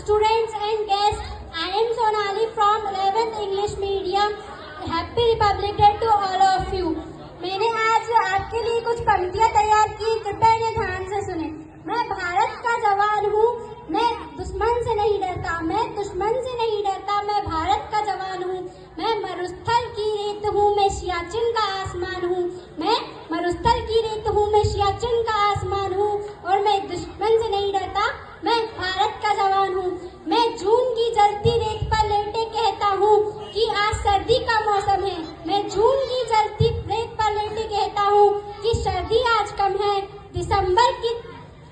students and guests, I am Sonali from 11th English Medium. Happy Republic Day to all of you. मैंने आज आपके लिए कुछ पंक्तियां तैयार की, कृपया इन्हें ध्यान से सुने। मैं भारत का जवान हूँ, मैं दुश्मन से नहीं डरता, मैं दुश्मन से नहीं डरता, मैं भारत का जवान हूँ। मैं मरुस्थल की रेत हूँ, मैं सियाचिन का आसमान हूँ। मैं मरुस्थल की रेत हूँ, मैं सियाचिन का आसमान हूँ, और मैं दुश्मन से नहीं डरता, मैं भारत का जवान हूँ। मैं जून की जलती रेत पर लेटे कहता हूँ कि आज सर्दी का मौसम है। मैं जून की जलती रेत पर लेटे कहता हूँ कि सर्दी आज कम है।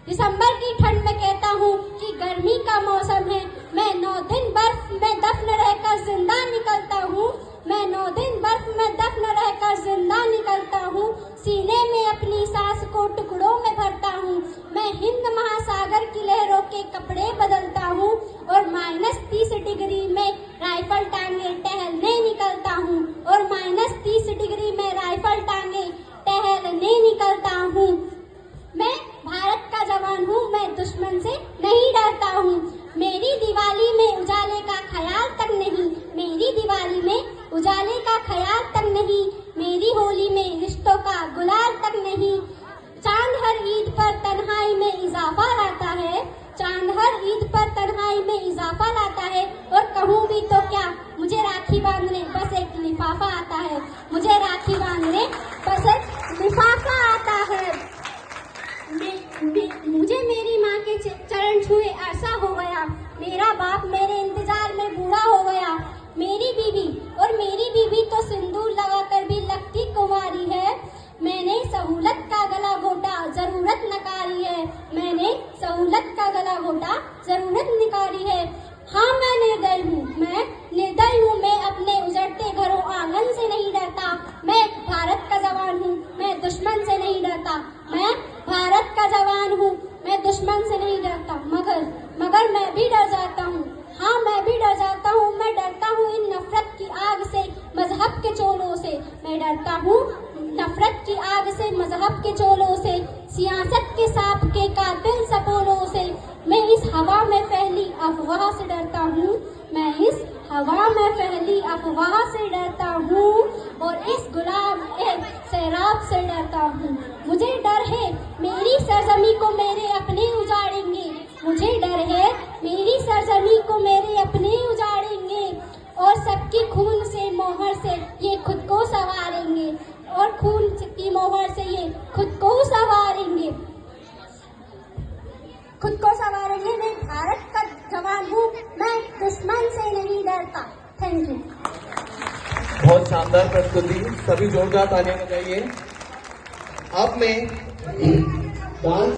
दिसंबर की ठंड में कहता हूँ कि गर्मी का मौसम है। मैं 9 दिन बर्फ में दफन रहकर जिंदा निकलता हूँ। मैं 9 दिन बर्फ में दफन रहकर जिंदा निकलता हूँ। सीने में अपनी सांस को टुकड़ों में भरता हूँ। मैं हिंद महासागर की लहरों के कपड़े बदलता हूँ और -30 डिग्री में राइफल टांगे टहलने निकलता हूँ। और -30 डिग्री में राइफल टांगे टहलने निकलता हूँ। मैं भारत का जवान हूँ, मैं दुश्मन से नहीं डरता हूँ। मेरी दिवाली में उजाले का ख्याल तक नहीं, मेरी दिवाली में उजाले का ख्याल तक नहीं, मेरी होली में रिश्तों का गुलाल तक नहीं। चांद हर ईद पर तन्हाई में इजाफा लाता है, चांद हर ईद पर तन्हाई में इजाफा लाता है। और कहूँ भी तो क्या, मुझे राखी बांधने बस एक लिफाफा आता है। मुझे राखी बांधने बस एक लिफाफा आता है। मुझे मेरी माँ के चरण छुए अरसा हो गया, मेरा बाप मेरे इंतजार में बूढ़ा हो गया। मेरी बीवी तो सिंदूर लगाकर भी लगती कुंवारी है। मैंने सहूलत का गला घोटा, जरूरत नकारी है। मैंने सहूलत का गला घोटा, जरूरत निकारी है। हाँ मैं निर्दयी हूँ, मैं अपने उजड़ते घरों आंगन से नहीं डरता। मैं भारत का जवान हूँ, मैं दुश्मन से नहीं डरता। मैं भारत का जवान हूँ, मैं दुश्मन से नहीं डरता। मगर मैं भी डर जाता हूँ। हाँ मैं भी डर जाता हूँ। मैं डरता हूँ इन नफरत की आग से, मजहब के चोलों से। मैं डरता हूँ नफरत की आग से, मजहब के चोलों से, सियासत के सांप के कातिल सपोलों से। मैं इस हवा में फैली अफवाह से डरता हूँ, मैं इस हवा में फैली अफवाह से डरता हूँ, और इस गुलाब सैराब से डरता हूँ। मुझे डर है मेरी सरजमी को मेरे अपने उजाड़ेंगे। मुझे डर है मेरी सरजमी को मेरे अपने उजाड़ेंगे, और सबकी खून से मोहर से ये खुद को संवारेंगे, और खून की मोहर से ये खुद को संवारेंगे। मैं भारत का जवान हूँ, मैं दुश्मन से नहीं डरता। Thank you. बहुत शानदार प्रस्तुति, सभी जोरदार तालियां बजाइए। अब मैं डांस